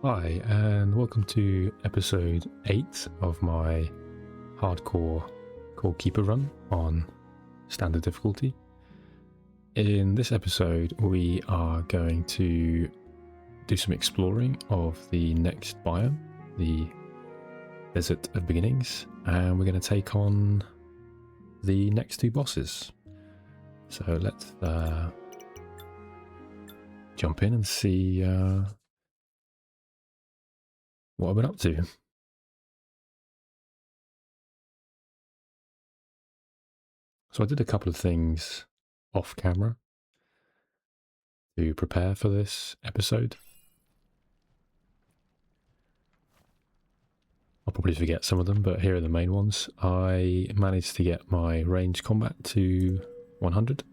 Hi, and welcome to episode 8 of my hardcore Core Keeper run on standard difficulty. In this episode, we are going to do some exploring of the next biome, the Desert of Beginnings, and we're going to take on the next two bosses. So let's jump in and see what I've been up to. So I did a couple of things off camera to prepare for this episode. I'll probably forget some of them, but here are the main ones. I managed to get my range combat to 100,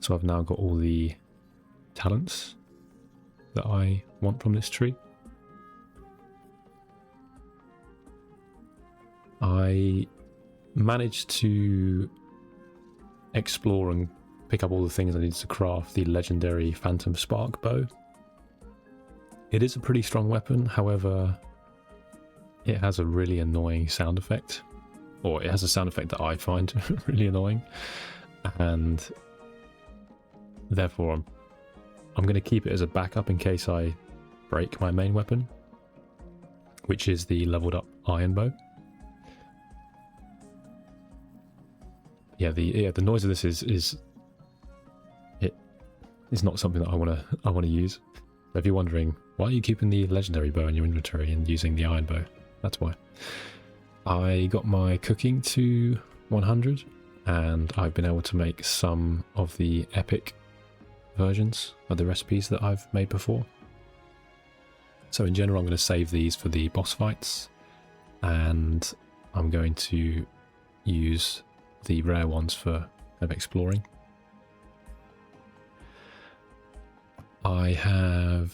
so I've now got all the talents that I want from this tree. I managed to explore and pick up all the things I needed to craft the legendary Phantom Spark bow. It is a pretty strong weapon, however, it has a really annoying sound effect. Or it has a sound effect that I find really annoying. And therefore I'm going to keep it as a backup in case I break my main weapon, which is the leveled up iron bow. Yeah, the noise of this is not something that I want to use. So if you're wondering why are you keeping the legendary bow in your inventory and using the iron bow, that's why. I got my cooking to 100, and I've been able to make some of the epic versions of the recipes that I've made before. So in general, I'm going to save these for the boss fights, and I'm going to use the rare ones for kind of exploring. I have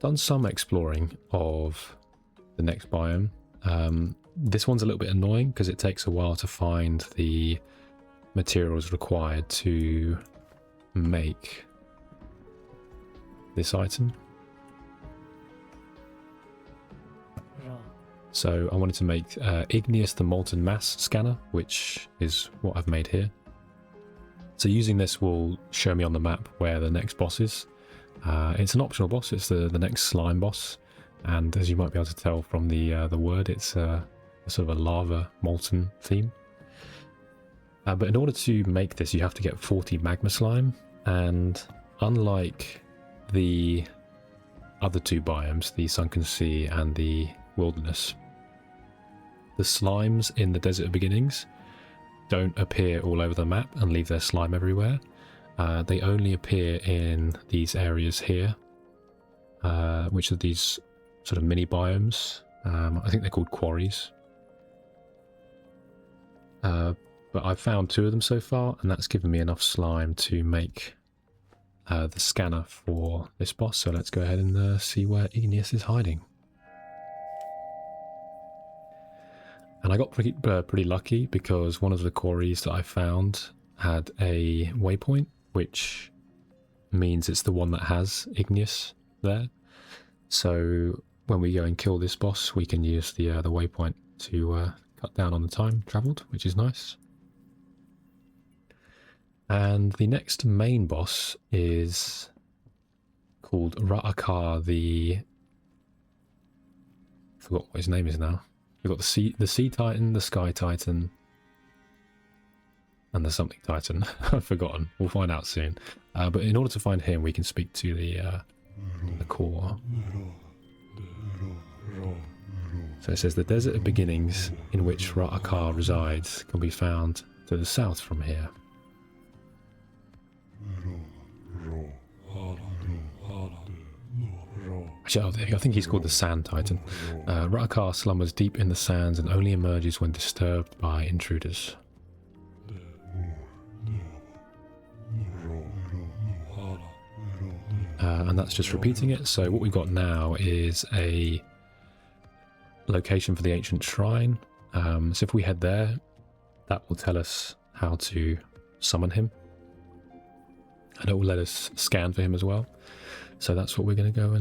done some exploring of the next biome. This one's a little bit annoying because it takes a while to find the materials required to make this item. So I wanted to make Igneous the molten mass scanner, which is what I've made here. So using this will show me on the map where the next boss is. It's an optional boss, it's the next slime boss, and as you might be able to tell from the word, it's a sort of a lava molten theme. But in order to make this, you have to get 40 magma slime, and unlike the other two biomes, the sunken sea and the wilderness, the slimes in the Desert of Beginnings don't appear all over the map and leave their slime everywhere. They only appear in these areas here, which are these sort of mini biomes. I think they're called quarries. But I've found 2 of them so far, and that's given me enough slime to make the scanner for this boss. So let's go ahead and see where Igneous is hiding. And I got pretty lucky because one of the quarries that I found had a waypoint, which means it's the one that has Igneous there. So when we go and kill this boss, we can use the waypoint to cut down on the time travelled, which is nice. And the next main boss is called Ra-akar, I forgot what his name is now. We've got the sea titan, the sky titan, and the something titan. I've forgotten. We'll find out soon. But in order to find him, we can speak to the core. So it says the Desert of Beginnings, in which Ra-akar resides, can be found to the south from here. Actually, I think he's called the Sand Titan. Ra-akar slumbers deep in the sands and only emerges when disturbed by intruders. And that's just repeating it. So what we've got now is a location for the ancient shrine. So if we head there, that will tell us how to summon him. and it will let us scan for him as well. So that's what we're going to go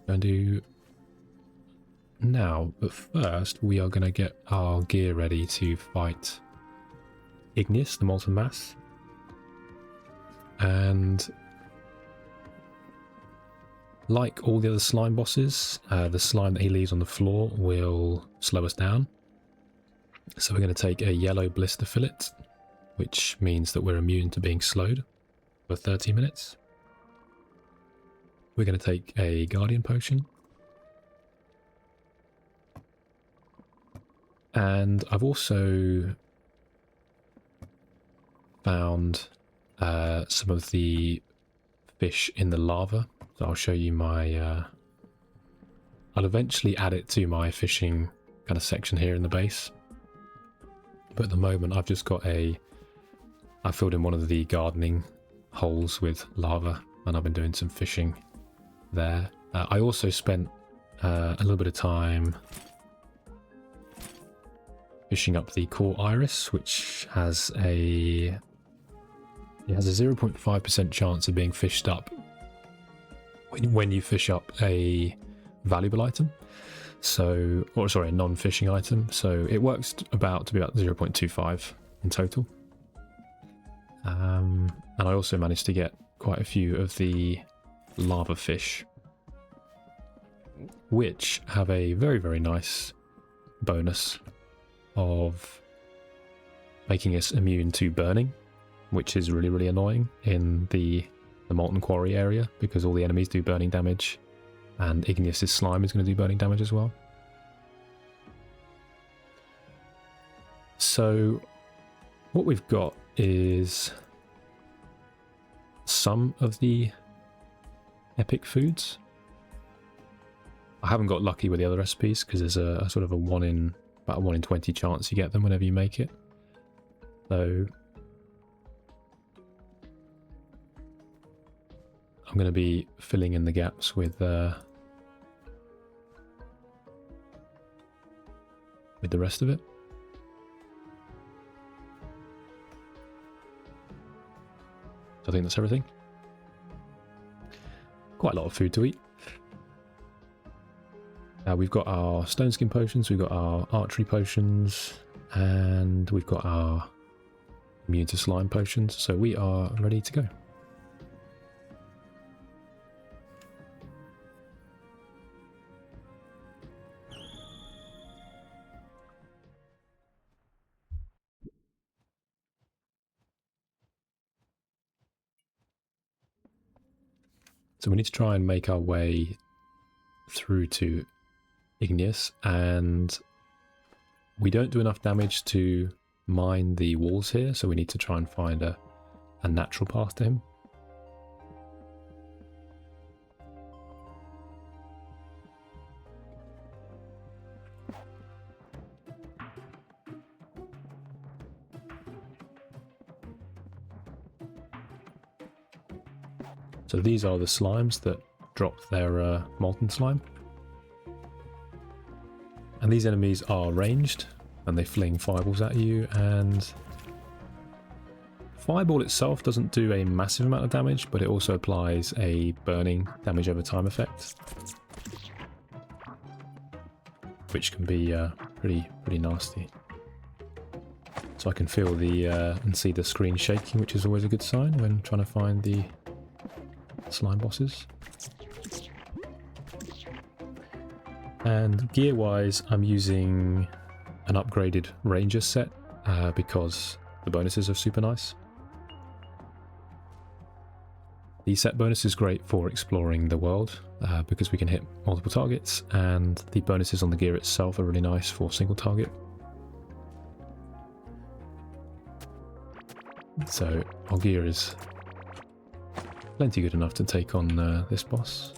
and do now. But first, we are going to get our gear ready to fight Igneous, the molten mass. And like all the other slime bosses, the slime that he leaves on the floor will slow us down. So we're going to take a yellow blister fillet, which means that we're immune to being slowed for 30 minutes. We're going to take a guardian potion. And I've also found some of the fish in the lava. So I'll show you my... I'll eventually add it to my fishing kind of section here in the base. But at the moment I've just got I filled in one of the gardening holes with lava, and I've been doing some fishing there. I also spent a little bit of time fishing up the core iris, which has a 0.5% chance of being fished up when you fish up a valuable item. So, or sorry, a non-fishing item. So it works to be about 0.25 in total. And I also managed to get quite a few of the lava fish, which have a very, very nice bonus of making us immune to burning, which is really, really annoying in the molten quarry area, because all the enemies do burning damage, and Igneous' slime is going to do burning damage as well. So what we've got is some of the epic foods. I haven't got lucky with the other recipes because there's a sort of about a 1 in 20 chance you get them whenever you make it. So I'm going to be filling in the gaps with the rest of it. So I think that's everything. Quite a lot of food to eat. We've got our stone skin potions, we've got our archery potions, and we've got our immune to slime potions. So we are ready to go. So we need to try and make our way through to Igneous, and we don't do enough damage to mine the walls here, so we need to try and find a natural path to him. So these are the slimes that dropped their molten slime. And these enemies are ranged, and they fling fireballs at you, and fireball itself doesn't do a massive amount of damage, but it also applies a burning damage over time effect, which can be pretty nasty. So I can feel and see the screen shaking, which is always a good sign when trying to find the slime bosses. And gear-wise, I'm using an upgraded ranger set because the bonuses are super nice. The set bonus is great for exploring the world because we can hit multiple targets, and the bonuses on the gear itself are really nice for single target. So our gear is plenty good enough to take on this boss.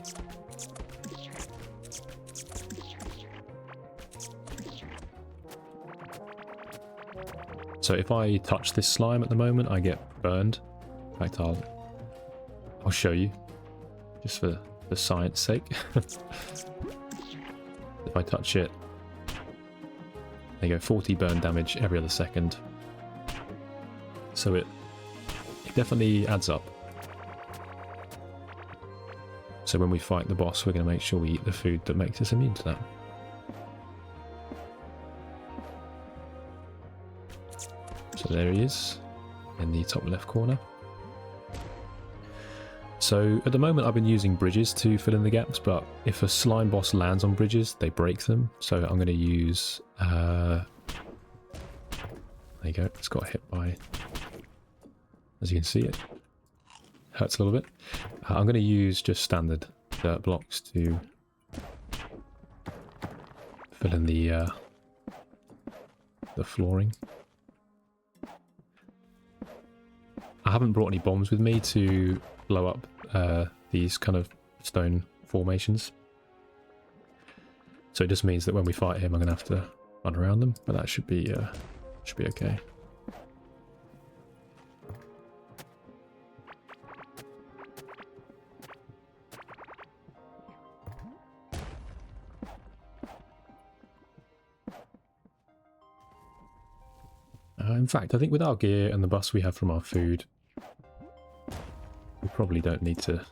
So if I touch this slime at the moment, I get burned. In fact, I'll show you, just for science sake. If I touch it, there you go, 40 burn damage every other second. So it definitely adds up. So when we fight the boss, we're going to make sure we eat the food that makes us immune to that. So there he is, in the top left corner. So at the moment I've been using bridges to fill in the gaps, but if a slime boss lands on bridges, they break them. So I'm going to use... there you go, it's got hit by... As you can see, it hurts a little bit. I'm going to use just standard dirt blocks to fill in the flooring. I haven't brought any bombs with me to blow up these kind of stone formations. So it just means that when we fight him, I'm going to have to run around them, but that should be okay. In fact, I think with our gear and the buffs we have from our food, we probably don't need to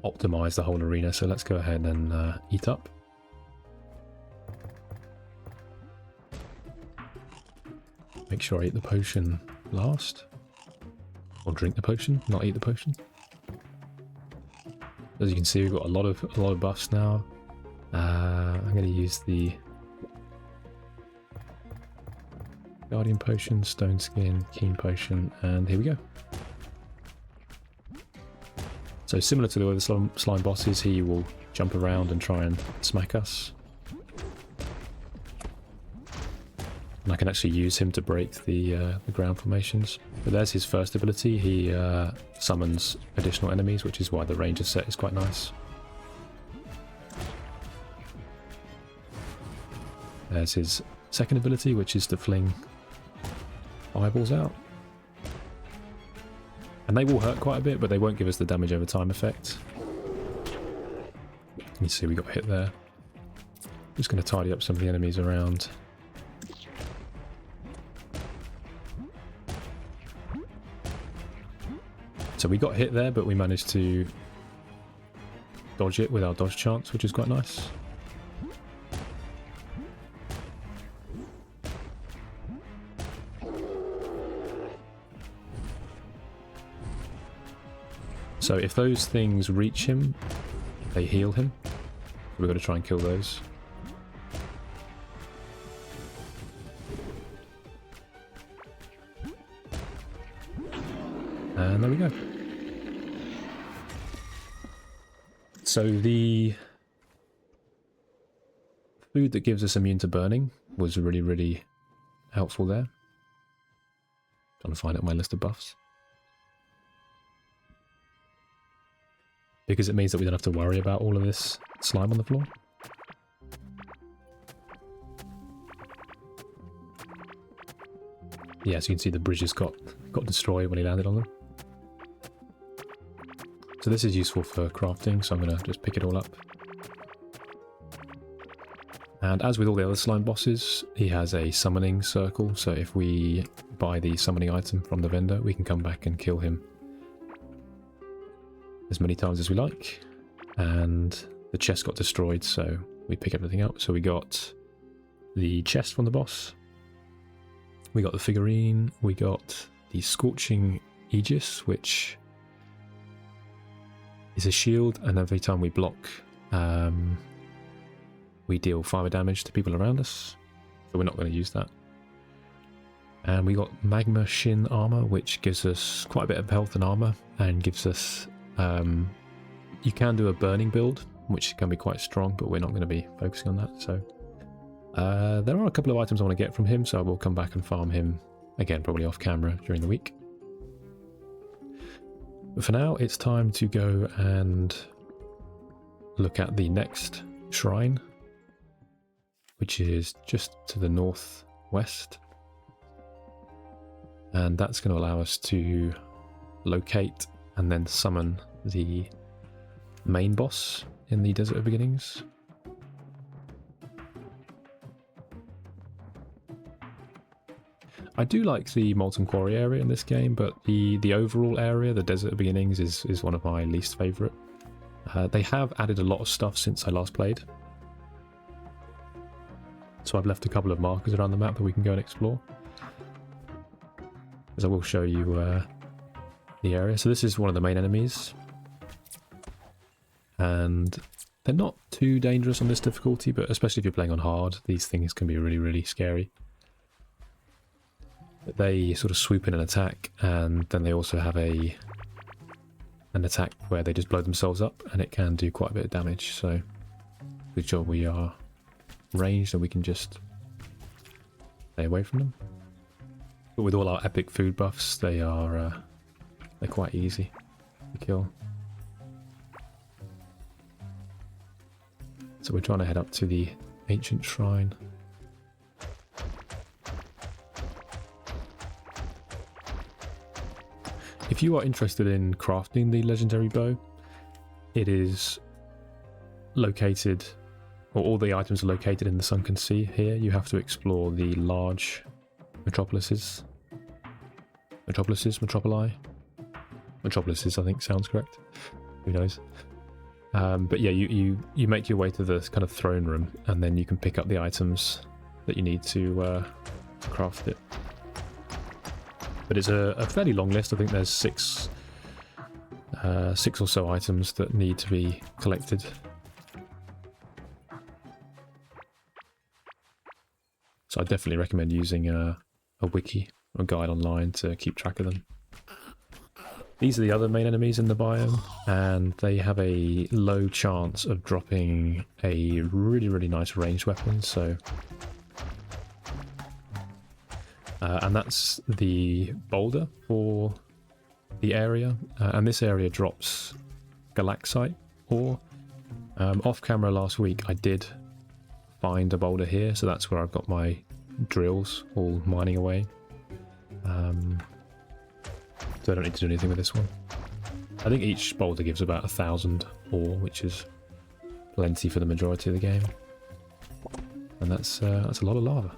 optimize the whole arena, so let's go ahead and eat up. Make sure I eat the potion last. Or drink the potion, not eat the potion. As you can see, we've got a lot of buffs now. I'm going to use the Guardian Potion, Stone Skin, Keen Potion, and here we go. So similar to the other slime bosses, he will jump around and try and smack us. And I can actually use him to break the ground formations. But there's his first ability. He summons additional enemies, which is why the ranger set is quite nice. There's his second ability, which is to fling eyeballs out. And they will hurt quite a bit, but they won't give us the damage over time effect. You see we got hit there. Just going to tidy up some of the enemies around. So we got hit there, but we managed to dodge it with our dodge chance, which is quite nice. So if those things reach him, they heal him. We've got to try and kill those. And there we go. So the food that gives us immune to burning was really, really helpful there. Trying to find out my list of buffs. Because it means that we don't have to worry about all of this slime on the floor. Yeah, so you can see the bridges got destroyed when he landed on them. So this is useful for crafting, so I'm going to just pick it all up. And as with all the other slime bosses, he has a summoning circle, so if we buy the summoning item from the vendor, we can come back and kill him as many times as we like. And the chest got destroyed, so we pick everything up. So we got the chest from the boss, we got the figurine, we got the Scorching Aegis, which is a shield, and every time we block, we deal fire damage to people around us, so we're not going to use that. And we got Magma Shin armor, which gives us quite a bit of health and armor, and gives us you can do a burning build, which can be quite strong, but we're not going to be focusing on that. So there are a couple of items I want to get from him, so I will come back and farm him again, probably off camera during the week. But for now, it's time to go and look at the next shrine, which is just to the northwest. And that's going to allow us to locate and then summon the main boss in the Desert of Beginnings. I do like the Molten Quarry area in this game, but the overall area, the Desert Beginnings, is one of my least favourite. They have added a lot of stuff since I last played. So I've left a couple of markers around the map that we can go and explore. As I will show you the area. So this is one of the main enemies. And they're not too dangerous on this difficulty, but especially if you're playing on hard, these things can be really, really scary. They sort of swoop in and attack, and then they also have an attack where they just blow themselves up, and it can do quite a bit of damage. So good job we are ranged and we can just stay away from them. But with all our epic food buffs, they're quite easy to kill. So we're trying to head up to the ancient shrine. If you are interested in crafting the legendary bow, it is located, or all the items are located in the Sunken Sea here. You have to explore the large metropolises. Metropoli? Metropolises, I think sounds correct. Who knows? But yeah, you make your way to the kind of throne room, and then you can pick up the items that you need to craft it. But it's a fairly long list. I think there's six or so items that need to be collected. So I definitely recommend using a wiki or guide online to keep track of them. These are the other main enemies in the biome, and they have a low chance of dropping a really, really nice ranged weapon, so... and that's the boulder for the area, and this area drops galaxite ore. Off camera last week I did find a boulder here, so that's where I've got my drills all mining away. So I don't need to do anything with this one. I think each boulder gives about 1,000 ore, which is plenty for the majority of the game. And that's a lot of lava.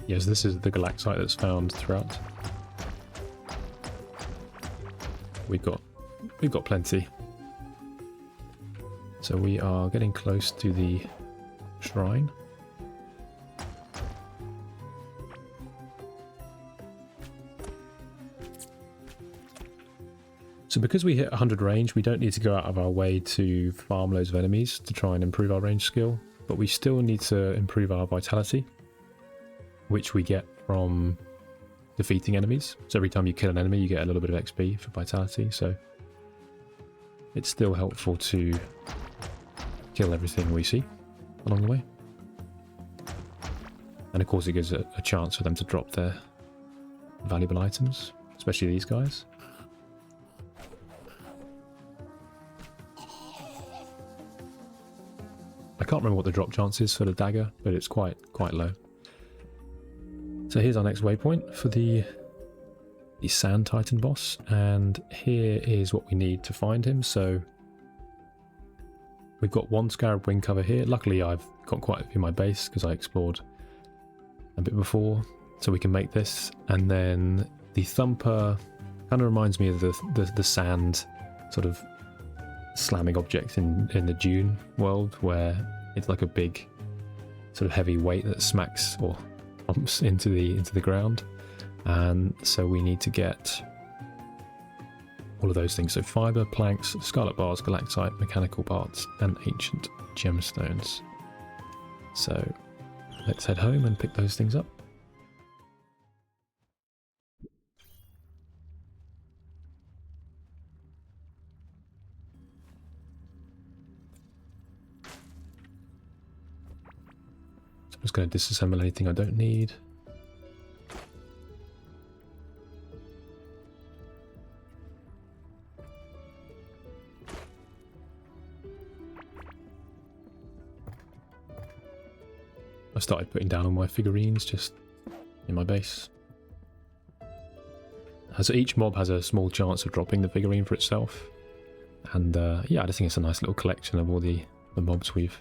Yes, this is the galaxite that's found throughout. We've got plenty. So we are getting close to the shrine. So because we hit 100 range, we don't need to go out of our way to farm loads of enemies to try and improve our range skill, but we still need to improve our vitality, which we get from defeating enemies. So every time you kill an enemy, you get a little bit of XP for vitality, so it's still helpful to kill everything we see along the way. And of course it gives a chance for them to drop their valuable items, especially these guys. I can't remember what the drop chance is for the dagger, but it's quite low. So here's our next waypoint for the Sand Titan boss, and here is what we need to find him. So we've got one Scarab wing cover here. Luckily I've got quite a few in my base because I explored a bit before, so we can make this. And then the Thumper kind of reminds me of the sand sort of slamming object in the Dune world, where it's like a big sort of heavy weight that smacks or bumps into the ground. And so we need to get all of those things. So fiber, planks, scarlet bars, galaxite, mechanical parts, and ancient gemstones. So let's head home and pick those things up. So I'm just going to disassemble anything I don't need. I started putting down all my figurines just in my base. So each mob has a small chance of dropping the figurine for itself. And yeah, I just think it's a nice little collection of all the mobs we've...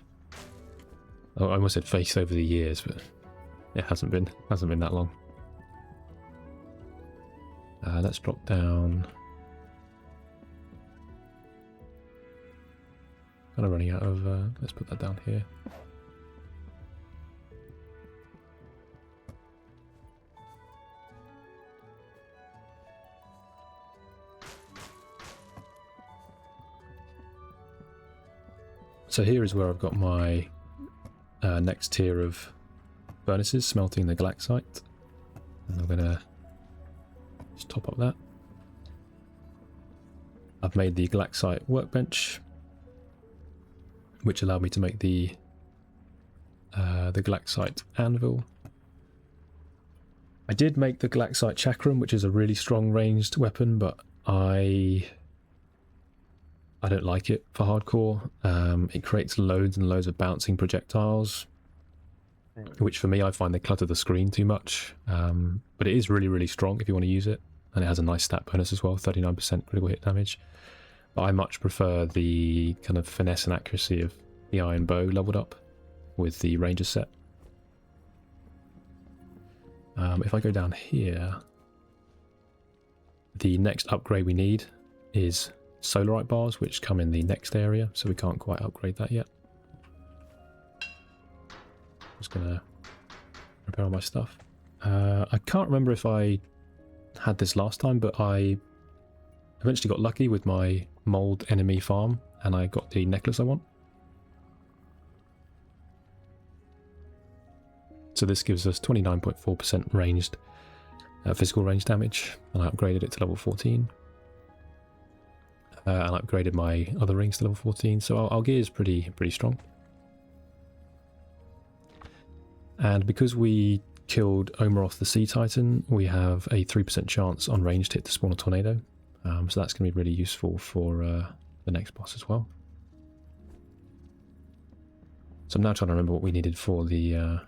I almost said faced over the years, but it hasn't been that long. Let's drop down... Kind of running out of... let's put that down here. So here is where I've got my next tier of furnaces, smelting the glaxite. And I'm going to just top up that. I've made the glaxite workbench, which allowed me to make the glaxite anvil. I did make the glaxite chakram, which is a really strong ranged weapon, but I don't like it for hardcore. It creates loads and loads of bouncing projectiles, which for me, I find they clutter the screen too much. But it is really, really strong if you want to use it. And it has a nice stat bonus as well, 39% critical hit damage. But I much prefer the kind of finesse and accuracy of the iron bow leveled up with the ranger set. If I go down here, the next upgrade we need is solarite bars, which come in the next area, so we can't quite upgrade that yet. Just gonna repair all my stuff. I can't remember if I had this last time, but I eventually got lucky with my mold enemy farm, and I got the necklace I want. So this gives us 29.4% ranged physical range damage, and I upgraded it to level 14. And I upgraded my other rings to level 14, so our gear is pretty strong. And because we killed Omeroth the Sea Titan, we have a 3% chance on ranged hit to spawn a tornado. So that's going to be really useful for the next boss as well. So I'm now trying to remember what we needed for the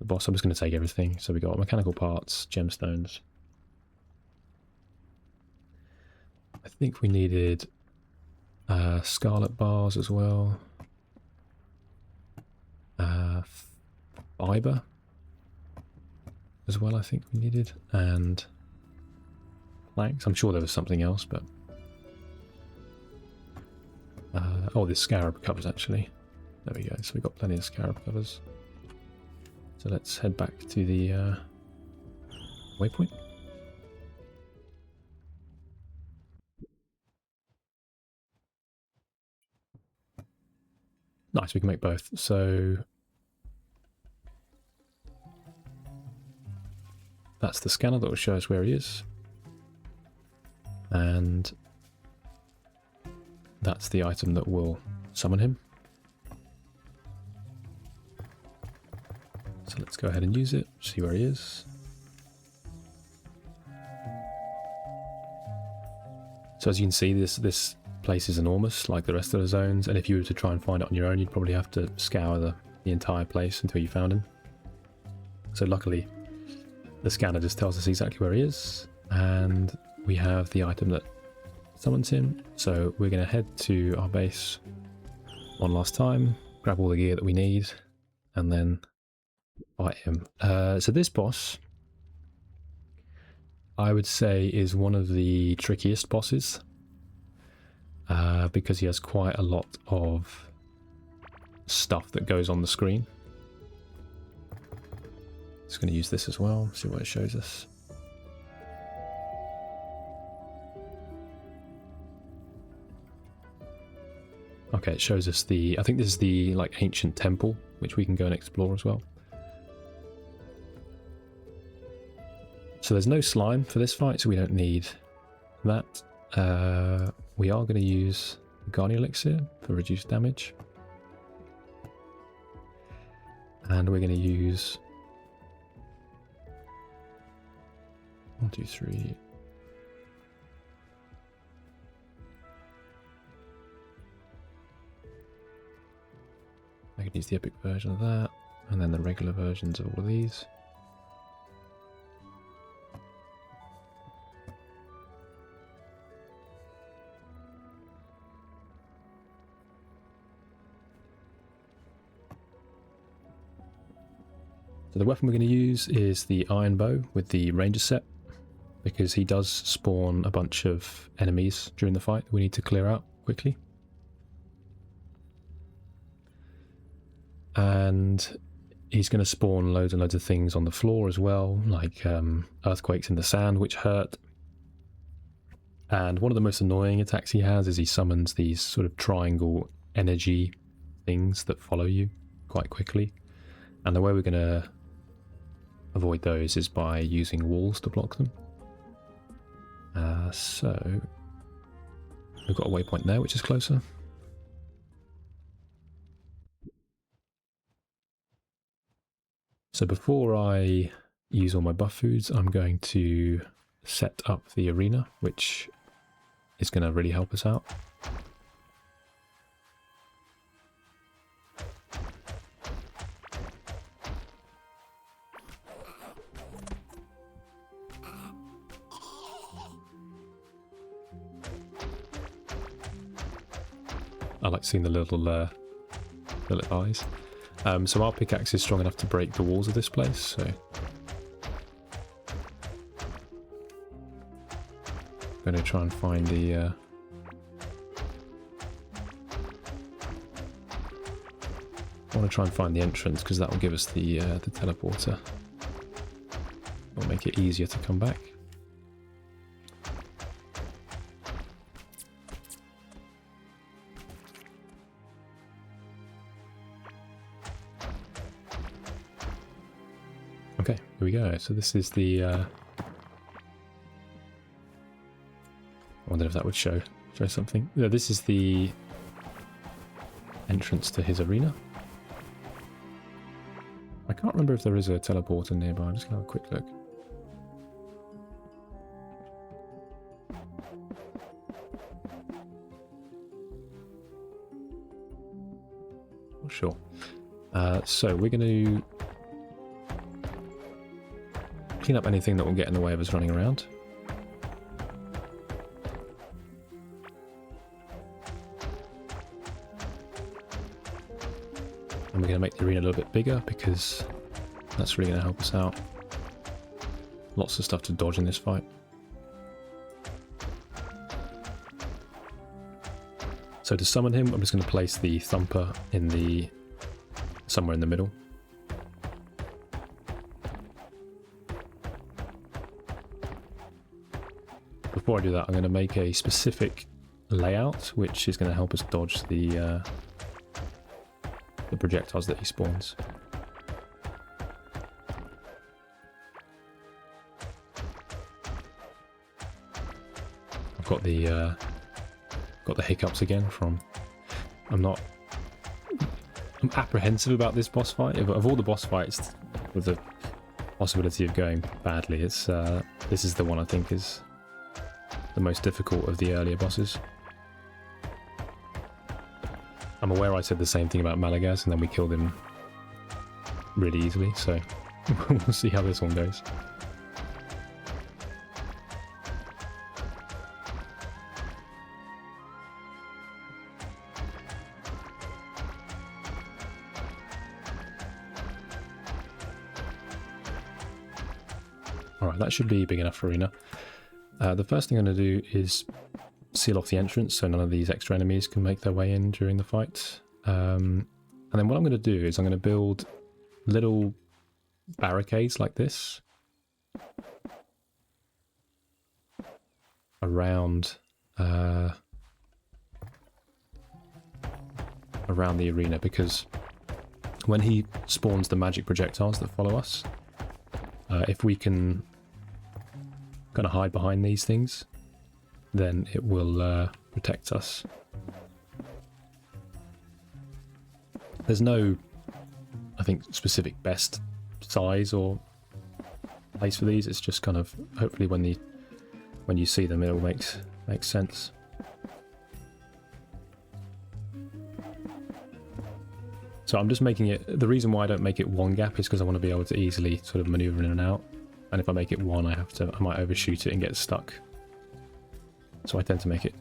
boss. I'm just going to take everything. So we got mechanical parts, gemstones. I think we needed scarlet bars as well. Fiber as well, I think we needed. And planks. I'm sure there was something else, but... oh, this scarab covers, actually. There we go. So we've got plenty of scarab covers. So let's head back to the waypoint. Nice, we can make both. So that's the scanner that will show us where he is. And that's the item that will summon him. So let's go ahead and use it, see where he is. So as you can see, this place is enormous, like the rest of the zones, and if you were to try and find it on your own, you'd probably have to scour the entire place until you found him. So luckily, the scanner just tells us exactly where he is, and we have the item that summons him. So we're going to head to our base one last time, grab all the gear that we need, and then fight him. So this boss, I would say, is one of the trickiest bosses, because he has quite a lot of stuff that goes on the screen. Just going to use this as well, see what it shows us. Okay, it shows us the, I think this is the like ancient temple, which we can go and explore as well. So there's no slime for this fight, so we don't need that. We are going to use Guardian Elixir for reduced damage. And we're going to use 1, 2, 3. I could use the epic version of that, and then the regular versions of all of these. So the weapon we're going to use is the iron bow with the ranger set, because he does spawn a bunch of enemies during the fight that we need to clear out quickly. And he's going to spawn loads and loads of things on the floor as well, like earthquakes in the sand, which hurt. And one of the most annoying attacks he has is he summons these sort of triangle energy things that follow you quite quickly. And the way we're going to avoid those is by using walls to block them. So we've got a waypoint there, which is closer. So before I use all my buff foods, I'm going to set up the arena, which is going to really help us out. I like seeing the little eyes. So our pickaxe is strong enough to break the walls of this place, so I'm going to try and find the I want to try and find the entrance, because that will give us the teleporter. It'll make it easier to come back. Okay, here we go. So this is the I wonder if that would show something. No, this is the entrance to his arena. I can't remember if there is a teleporter nearby. I'm just going to have a quick look. Not sure. So we're going to clean up anything that will get in the way of us running around. And we're going to make the arena a little bit bigger, because that's really going to help us out. Lots of stuff to dodge in this fight. So to summon him, I'm just going to place the thumper in somewhere in the middle. Before I do that, I'm going to make a specific layout, which is going to help us dodge the projectiles that he spawns. I've got the hiccups again from. I'm apprehensive about this boss fight. Of all the boss fights with the possibility of going badly, it's this is the one I think is the most difficult of the earlier bosses. I'm aware I said the same thing about Malagaz, and then we killed him really easily, so we'll see how this one goes. Alright, that should be big enough arena. The first thing I'm going to do is seal off the entrance so none of these extra enemies can make their way in during the fight. And then what I'm going to do is I'm going to build little barricades like this around the arena, because when he spawns the magic projectiles that follow us, if we can kind of hide behind these things, then it will protect us. There's no, I think, specific best size or place for these. It's just kind of, hopefully when you see them, it all makes sense. So I'm just making it, the reason why I don't make it one gap is because I want to be able to easily sort of maneuver in and out. And if I make it one, I might overshoot it and get stuck. So I tend to make it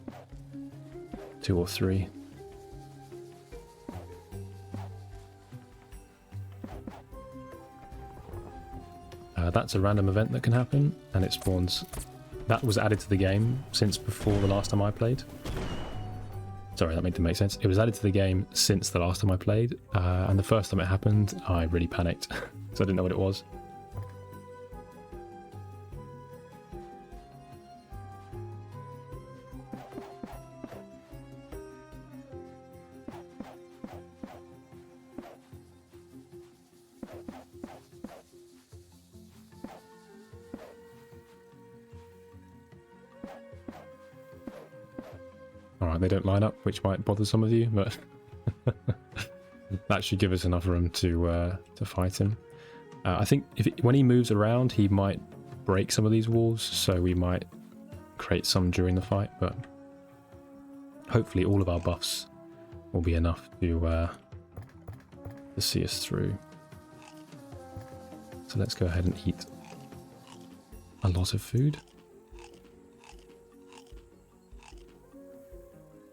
2 or 3. That's a random event that can happen, and it spawns. That was added to the game since before the last time I played. Sorry, that didn't make sense. It was added to the game since the last time I played, and the first time it happened, I really panicked, so I didn't know what it was. Alright, they don't line up, which might bother some of you, but that should give us enough room to fight him. I think when he moves around, he might break some of these walls, so we might create some during the fight, but hopefully all of our buffs will be enough to see us through. So let's go ahead and eat a lot of food.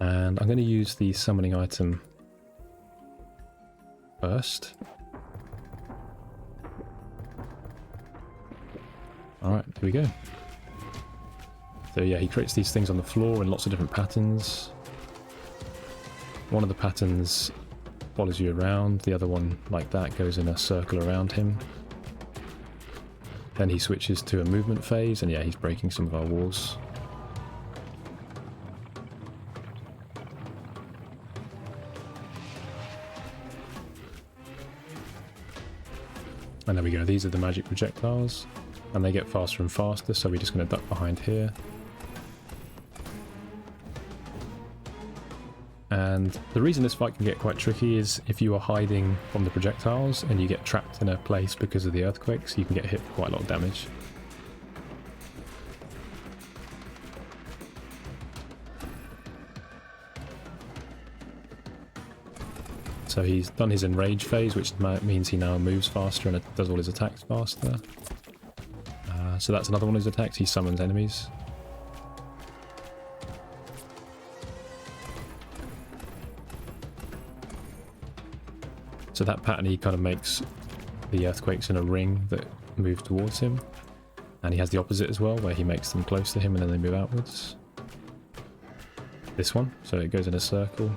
And I'm going to use the summoning item first. Alright, here we go. So yeah, he creates these things on the floor in lots of different patterns. One of the patterns follows you around, the other one, like that, goes in a circle around him. Then he switches to a movement phase, and yeah, he's breaking some of our walls. And there we go, these are the magic projectiles, and they get faster and faster, so we're just going to duck behind here. And the reason this fight can get quite tricky is if you are hiding from the projectiles and you get trapped in a place because of the earthquakes, you can get hit for quite a lot of damage. So he's done his enrage phase, which means he now moves faster and does all his attacks faster. So that's another one of his attacks, he summons enemies. So that pattern, he kind of makes the earthquakes in a ring that move towards him. And he has the opposite as well, where he makes them close to him and then they move outwards. This one, so it goes in a circle.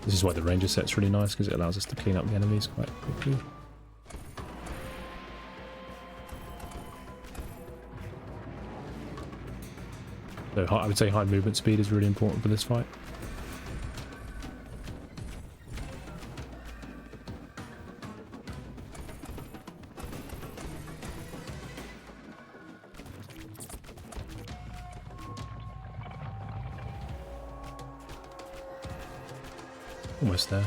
This is why the ranger set's really nice, because it allows us to clean up the enemies quite quickly. So I would say high movement speed is really important for this fight. Almost there.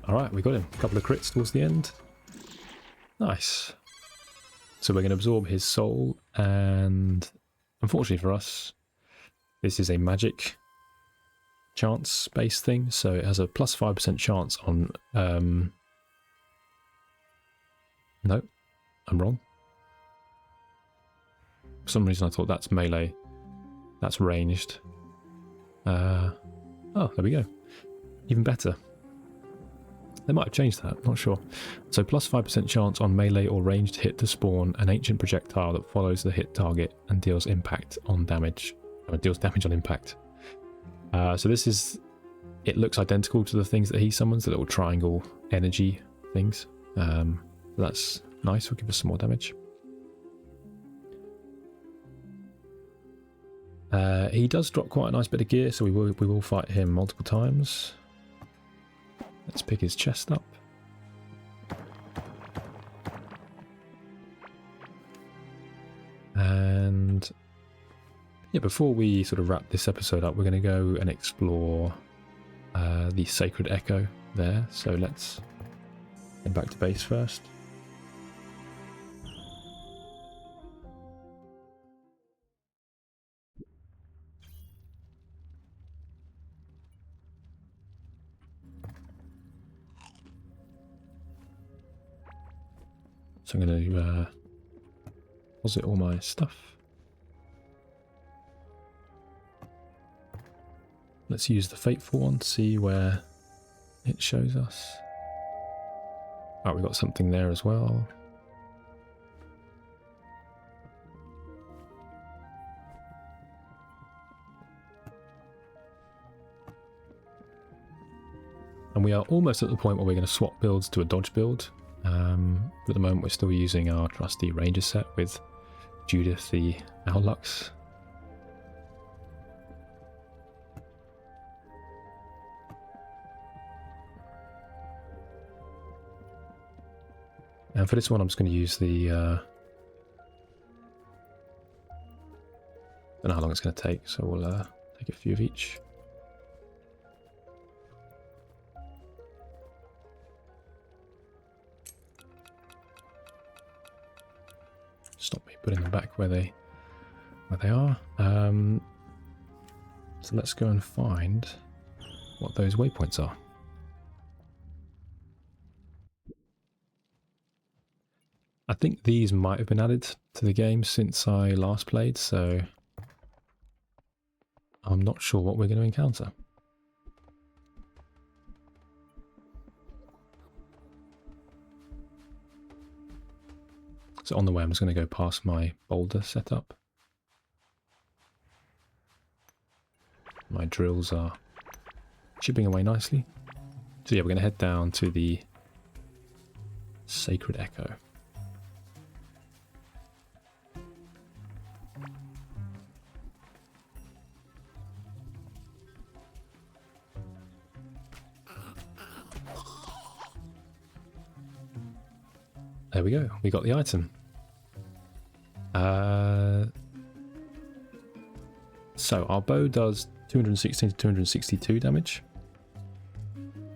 Alright, we got him. A couple of crits towards the end. Nice. So we're going to absorb his soul, and unfortunately for us, this is a magic chance-based thing, so it has a plus 5% chance on... No, I'm wrong. For some reason I thought that's melee. That's ranged. Oh, there we go. Even better. They might have changed that, not sure. So plus 5% chance on melee or ranged hit to spawn an ancient projectile that follows the hit target and deals impact on damage. Or deals damage on impact. So this is... It looks identical to the things that he summons, the little triangle energy things. That's nice, will give us some more damage. He does drop quite a nice bit of gear, so we will fight him multiple times. Let's pick his chest up. And yeah, before we sort of wrap this episode up, we're going to go and explore the Sacred Echo there, so let's head back to base first. So I'm going to deposit all my stuff. Let's use the Fateful one to see where it shows us. Oh, we've got something there as well. And we are almost at the point where we're going to swap builds to a dodge build. At the moment we're still using our trusty Ranger set with Judith the Owlux. And for this one I'm just going to use the... I don't know how long it's going to take, so we'll take a few of each. Stop me putting them back where they are. So let's go and find what those waypoints are. I think these might have been added to the game since I last played, so I'm not sure what we're going to encounter. So on the way I'm just going to go past my boulder setup. My drills are chipping away nicely. So yeah, we're going to head down to the Sacred Echo. There we go, we got the item. So our bow does 216 to 262 damage.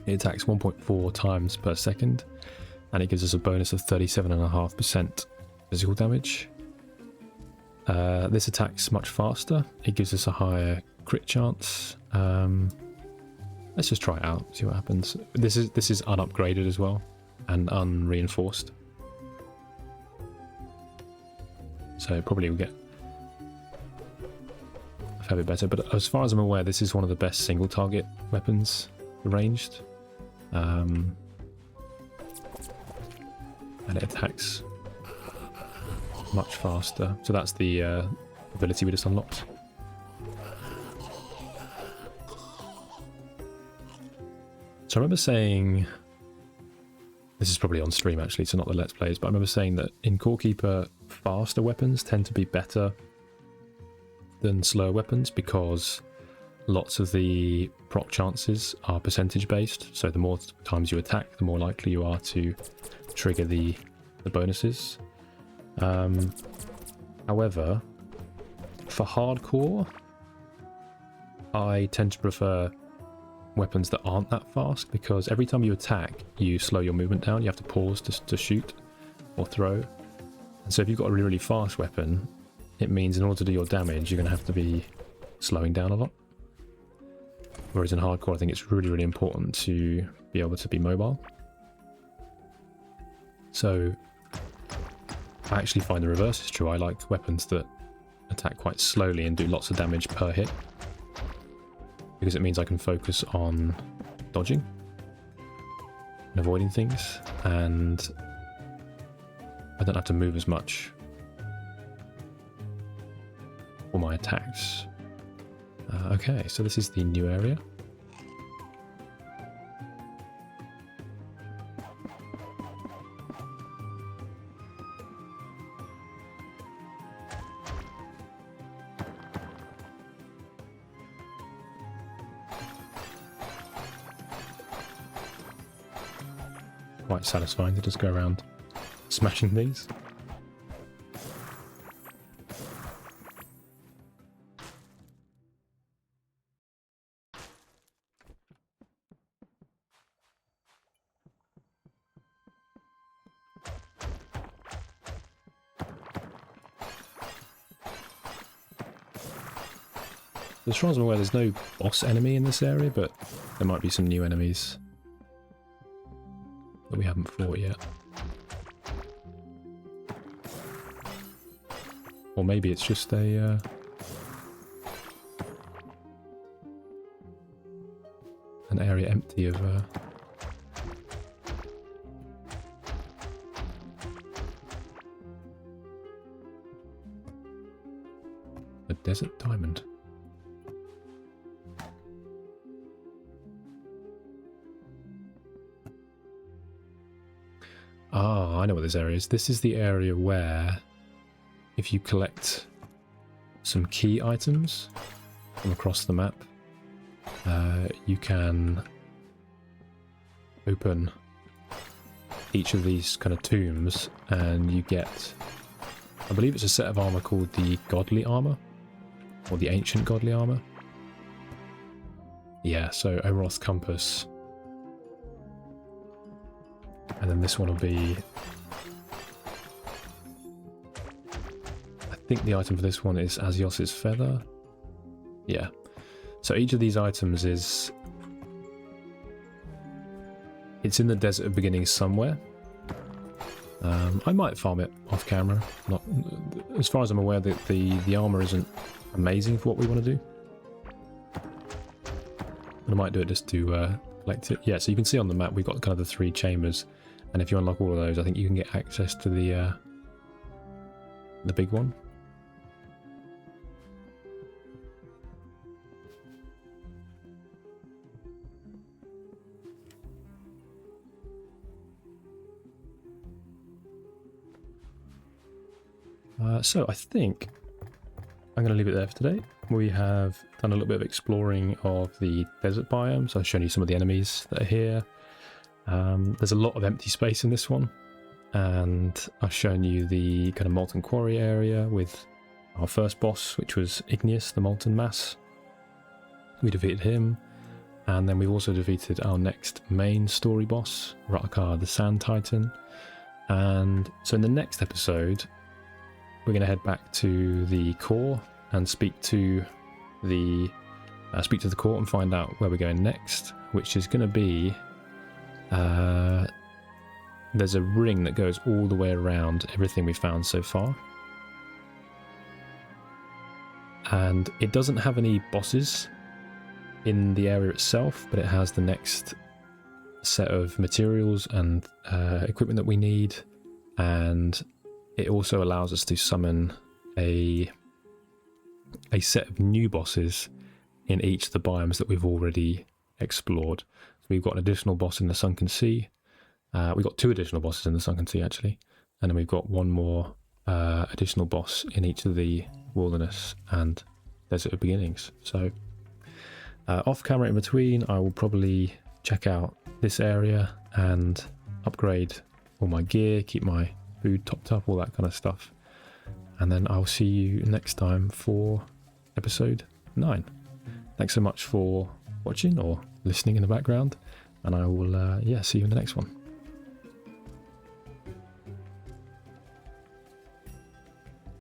It attacks 1.4 times per second, and it gives us a bonus of 37.5% physical damage. This attacks much faster. It gives us a higher crit chance. Let's just try it out, see what happens. This is unupgraded as well and unreinforced. So probably will get a fair bit better, but as far as I'm aware, this is one of the best single target weapons ranged. And it attacks much faster. So that's the ability we just unlocked. So I remember saying, this is probably on stream actually, so not the Let's Plays, but I remember saying that in Core Keeper, faster weapons tend to be better than slower weapons because lots of the proc chances are percentage based. So the more times you attack, the more likely you are to trigger the bonuses. However, for hardcore, I tend to prefer weapons that aren't that fast because every time you attack, you slow your movement down. You have to pause to shoot or throw. And so if you've got a really, really fast weapon, it means in order to do your damage, you're going to have to be slowing down a lot. Whereas in hardcore, I think it's really, really important to be able to be mobile. So I actually find the reverse is true. I like weapons that attack quite slowly and do lots of damage per hit, because it means I can focus on dodging and avoiding things, and I don't have to move as much for my attacks. Okay, so this is the new area. Quite satisfying to just go around smashing these. as far as I'm aware, there's no boss enemy in this area, but there might be some new enemies that we haven't fought yet. Or maybe it's just a... an area empty of... a desert diamond. Ah, I know what this area is. This is the area where, if you collect some key items from across the map, you can open each of these kind of tombs and you get, I believe it's a set of armor called the Godly Armor, or the Ancient Godly Armor. Yeah, so Oroth Compass. And then this one will be... I think the item for this one is Azios's Feather. Yeah. So each of these items is... it's in the Desert of Beginnings somewhere. I might farm it off camera. Not, as far as I'm aware, the armor isn't amazing for what we want to do. But I might do it just to collect it. Yeah, so you can see on the map we've got kind of the 3 chambers, and if you unlock all of those, I think you can get access to the big one. So I think I'm going to leave it there for today. We have done a little bit of exploring of the desert biomes. I've shown you some of the enemies that are here. There's a lot of empty space in this one, and I've shown you the kind of molten quarry area with our first boss, which was Igneous, the molten mass. We defeated him, and then we've also defeated our next main story boss, Ra-akar, the sand titan. And so in the next episode, we're going to head back to the core and speak to the court and find out where we're going next, which is going to be there's a ring that goes all the way around everything we've found so far, and it doesn't have any bosses in the area itself, but it has the next set of materials and equipment that we need, and it also allows us to summon a set of new bosses in each of the biomes that we've already explored. So we've got an additional boss in the Sunken Sea. We've got 2 additional bosses in the Sunken Sea, actually. And then we've got 1 more additional boss in each of the Wilderness and Desert of Beginnings. So off camera in between, I will probably check out this area and upgrade all my gear, keep my food topped up, all that kind of stuff. And then I'll see you next time for episode 9. Thanks so much for watching or listening in the background, and I will see you in the next one.